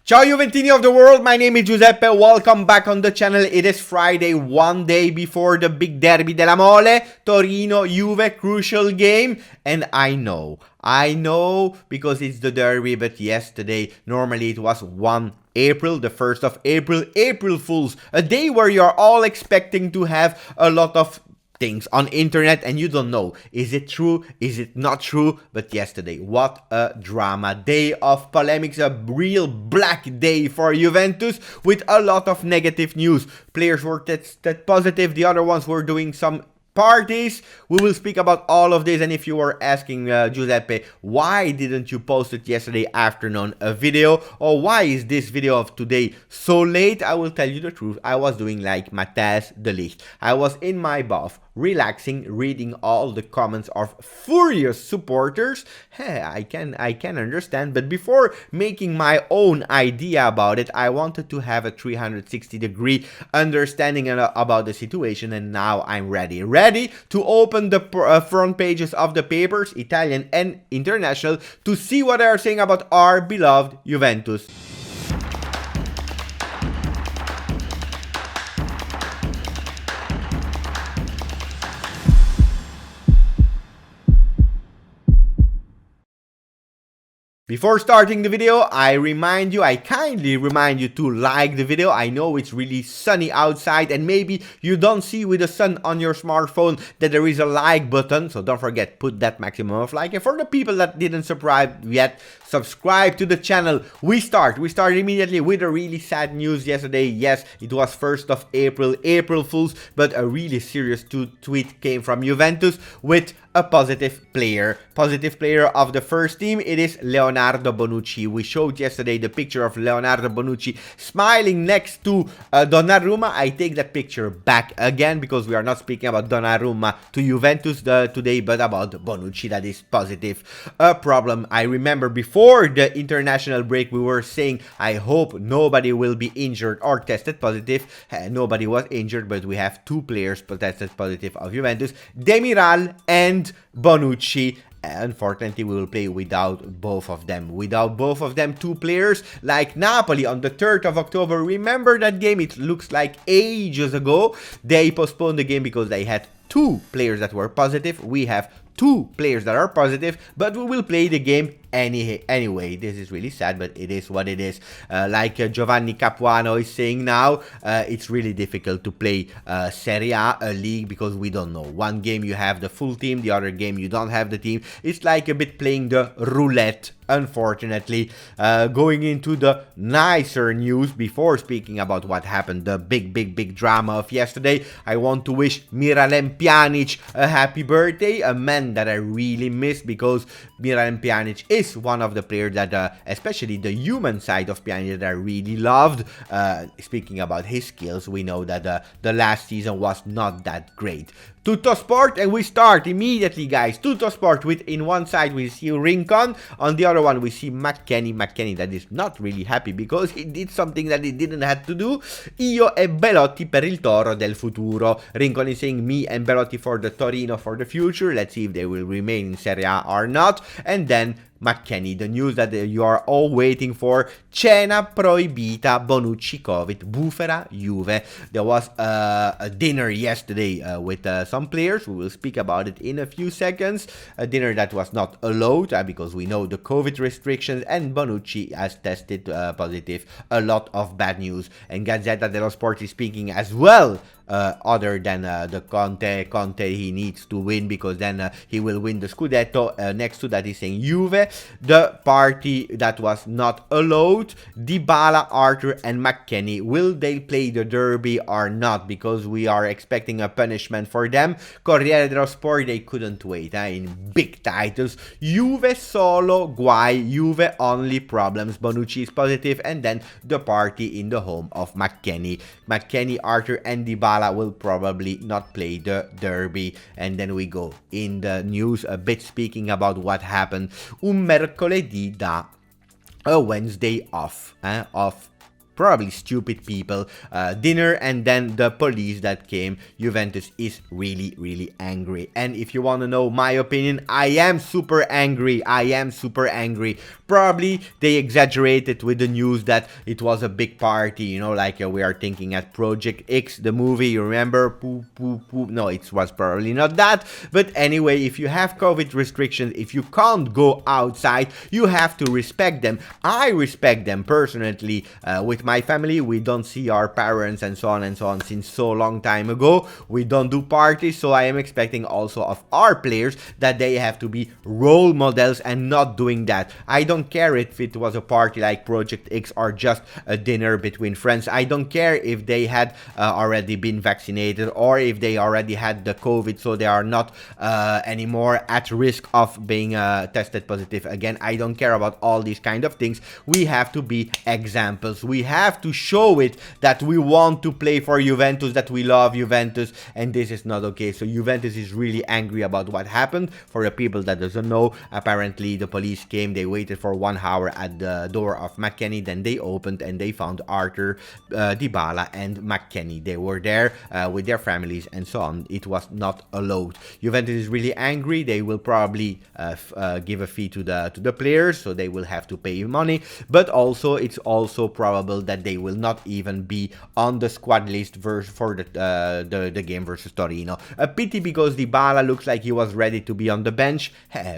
Ciao Giuventini of the world, my name is Giuseppe, welcome back on the channel. It is Friday, one day before the big derby della Mole, Torino-Juve, crucial game. And I know, because it's the derby, but yesterday, normally it was 1 April, the 1st of April, April Fools, a day where you're all expecting to have a lot of things on internet and you don't know, is it true, is it not true? But yesterday, what a drama, day of polemics, a real black day for Juventus with a lot of negative news. Players were tested positive, the other ones were doing some parties. We will speak about all of this, and if you were asking Giuseppe, why didn't you post it yesterday afternoon a video, or why is this video of today so late, I will tell you the truth. I was doing like Matthijs de Ligt. I was in my bath, relaxing, reading all the comments of furious supporters. Hey, I can understand, but before making my own idea about it, I wanted to have a 360-degree understanding about the situation, and now I'm ready to open the front pages of the papers, Italian and international, to see what they are saying about our beloved Juventus. Before starting the video, I kindly remind you to like the video. I know it's really sunny outside and maybe you don't see with the sun on your smartphone that there is a like button. So don't forget, put that maximum of like. And for the people that didn't subscribe yet, subscribe to the channel. We start immediately with a really sad news yesterday. Yes, it was 1st of April, April Fools, but a really serious tweet came from Juventus with a positive player of the first team. It is Leonardo Bonucci. We showed yesterday the picture of Leonardo Bonucci smiling next to Donnarumma. I take that picture back again because we are not speaking about Donnarumma to Juventus today, but about Bonucci. That is positive. A problem. I remember before the international break we were saying, I hope nobody will be injured or tested positive. Nobody was injured, but we have two players tested positive of Juventus, Demiral and Bonucci. Unfortunately, we will play without both of them. Two players like Napoli on the 3rd of October. Remember that game? It looks like ages ago. They postponed the game because they had two players that were positive. We have two players that are positive, but we will play the game anyway. This is really sad, but it is what it is. Like Giovanni Capuano is saying now, it's really difficult to play Serie A, a league, because we don't know. One game you have the full team, the other game you don't have the team. It's like a bit playing the roulette, unfortunately. Going into the nicer news, before speaking about what happened, the big drama of yesterday, I want to wish Miralem Pjanic a happy birthday, a man that I really miss, because Miralem Pjanic is one of the players that, especially the human side of Pjanic, that I really loved. Speaking about his skills, we know that the last season was not that great. Tutto Sport, and we start immediately, guys. Tutto Sport, with in one side we see Rincon, on the other one we see McKENNIE that is not really happy because he did something that he didn't have to do. Io e Belotti per il Toro del futuro. Rincon is saying me and Belotti for the Torino for the future. Let's see if they will remain in Serie A or not. And then McKENNIE, the news that you are all waiting for. Cena proibita, Bonucci Covid, bufera Juve. There was a dinner yesterday with some players. We will speak about it in a few seconds. A dinner that was not allowed because we know the COVID restrictions, and Bonucci has tested positive. A lot of bad news. And Gazzetta dello Sport is speaking as well. Other than the Conte he needs to win, because then he will win the Scudetto. Next to that he's saying Juve, the party that was not allowed. Dybala, Arthur and McKENNIE, will they play the derby or not? Because we are expecting a punishment for them. Corriere dello Sport, they couldn't wait in big titles. Juve solo guai, Juve only problems. Bonucci is positive, and then the party in the home of McKENNIE. McKENNIE, Arthur and Dybala will probably not play the derby. And then we go in the news a bit, speaking about what happened. Un mercoledì da a Wednesday off probably stupid people dinner, and then the police that came. Juventus is really angry. And if you want to know my opinion, I am super angry. Probably they exaggerated with the news that it was a big party, you know, like we are thinking at Project X, the movie, you remember? No, it was probably not that. But anyway, if you have COVID restrictions, if you can't go outside, you have to respect them. I respect them personally. With my family, we don't see our parents and so on since so long time ago. We don't do parties, so I am expecting also of our players that they have to be role models and not doing that. I don't care if it was a party like Project X or just a dinner between friends. I don't care if they had already been vaccinated or if they already had the COVID, so they are not anymore at risk of being tested positive again. I don't care about all these kind of things. We have to be examples. We have to show it that we want to play for Juventus, that we love Juventus, and this is not okay. So Juventus is really angry about what happened. For the people that doesn't know, apparently the police came, they waited for 1 hour at the door of McKENNIE, then they opened and they found Arthur, Dybala and McKENNIE. They were there with their families and so on. It was not allowed. Juventus is really angry. They will probably give a fee to the players, so they will have to pay money, but also it's also probable that they will not even be on the squad list for the game versus Torino. A pity, because Dybala looks like he was ready to be on the bench,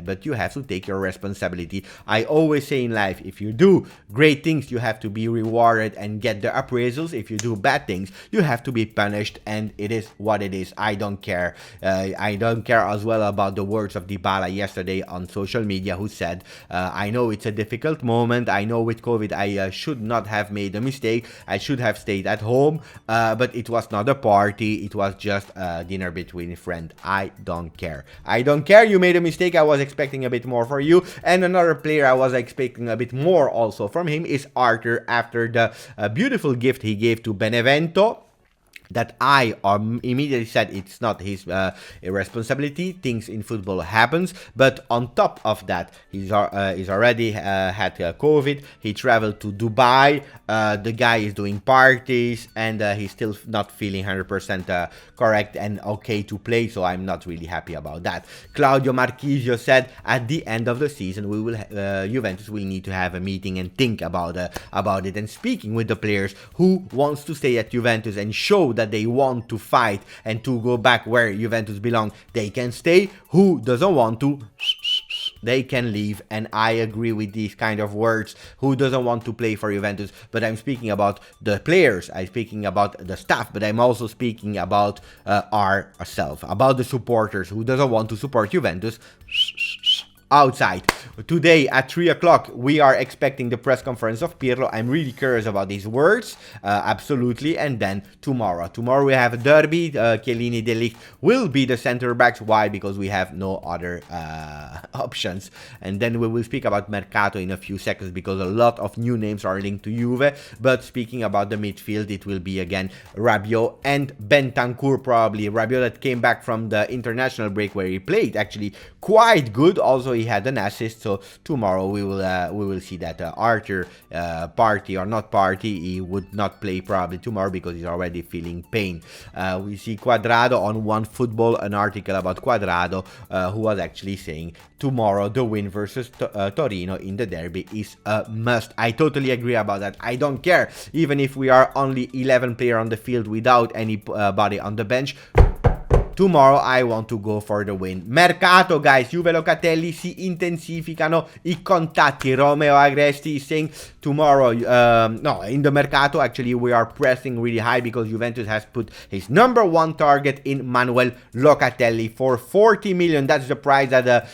but you have to take your responsibility. I always say in life, if you do great things, you have to be rewarded and get the appraisals. If you do bad things, you have to be punished, and it is what it is. I don't care. I don't care as well about the words of Dybala yesterday on social media, who said, I know it's a difficult moment. I know with COVID I should not have made a mistake. I should have stayed at home, but it was not a party. It was just a dinner between friends. I don't care. I don't care. You made a mistake. I was expecting a bit more for you. And another player I was expecting a bit more also from him is Arthur, after the beautiful gift he gave to Benevento, that I immediately said it's not his responsibility. Things in football happens, but on top of that, he's already had COVID. He traveled to Dubai. The guy is doing parties, and he's still not feeling 100% correct and okay to play. So I'm not really happy about that. Claudio Marchisio said at the end of the season, we will Juventus will need to have a meeting and think about it, and speaking with the players who wants to stay at Juventus and show that they want to fight and to go back where Juventus belong, they can stay. Who doesn't want to, they can leave. And I agree with these kind of words. Who doesn't want to play for Juventus? But I'm speaking about the players, I'm speaking about the staff, but I'm also speaking about ourselves, about the supporters. Who doesn't want to support Juventus? Outside. Today at 3 o'clock we are expecting the press conference of Pirlo. I'm really curious about these words, absolutely. And then tomorrow we have a derby. Chiellini, De Ligt will be the center backs. Why? Because we have no other options. And then we will speak about Mercato in a few seconds, because a lot of new names are linked to Juve. But speaking about the midfield, it will be again Rabiot and Bentancur, probably. Rabiot that came back from the international break, where he played actually quite good. Also he had an assist. So tomorrow we will see that Arthur, party or not party, he would not play probably tomorrow because he's already feeling pain. We see Quadrado on OneFootball, an article about Quadrado, who was actually saying tomorrow the win versus Torino in the derby is a must. I totally agree about that. I don't care even if we are only 11 players on the field without anybody on the bench. Tomorrow I want to go for the win. Mercato, guys. Juve Locatelli, si intensificano I contatti. Romeo Agresti is saying tomorrow, no, in the Mercato, actually, we are pressing really high because Juventus has put his #1 target in Manuel Locatelli for 40 million. That's the price that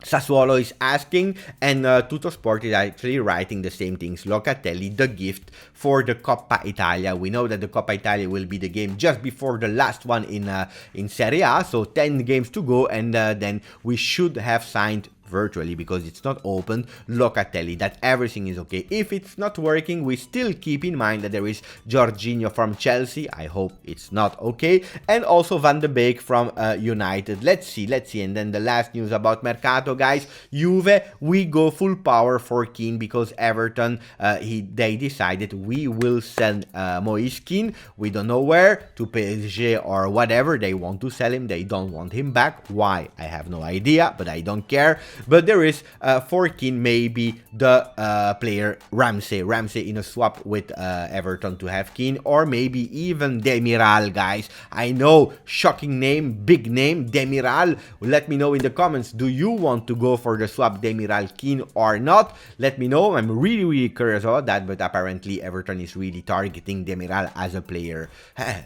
Sassuolo is asking, and Tuttosport is actually writing the same things. Locatelli, the gift for the Coppa Italia. We know that the Coppa Italia will be the game just before the last one in Serie A, so 10 games to go, and then we should have signed virtually because it's not open, Locatelli, that everything is okay. If it's not working, we still keep in mind that there is Jorginho from Chelsea, I hope it's not okay, and also Van de Beek from United. Let's see. And then the last news about Mercato, guys, Juve, we go full power for Kean because Everton, they decided we will send Moise Kean, we don't know where, to PSG or whatever. They want to sell him, they don't want him back. Why? I have no idea, but I don't care. But there is for Kean maybe the player Ramsey in a swap with Everton to have Kean, or maybe even Demiral, guys. I know, shocking name, big name, Demiral. Let me know in the comments, do you want to go for the swap Demiral Kean or not? Let me know. I'm really curious about that, but apparently Everton is really targeting Demiral as a player.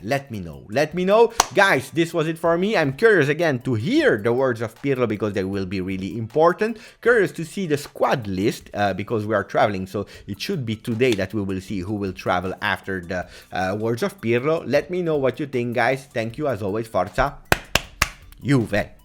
Let me know. Guys, this was it for me. I'm curious again to hear the words of Pirlo because they will be really important. Curious to see the squad list because we are traveling, so it should be today that we will see who will travel after the words of Pirlo. Let me know what you think, guys. Thank you as always. Forza Juve.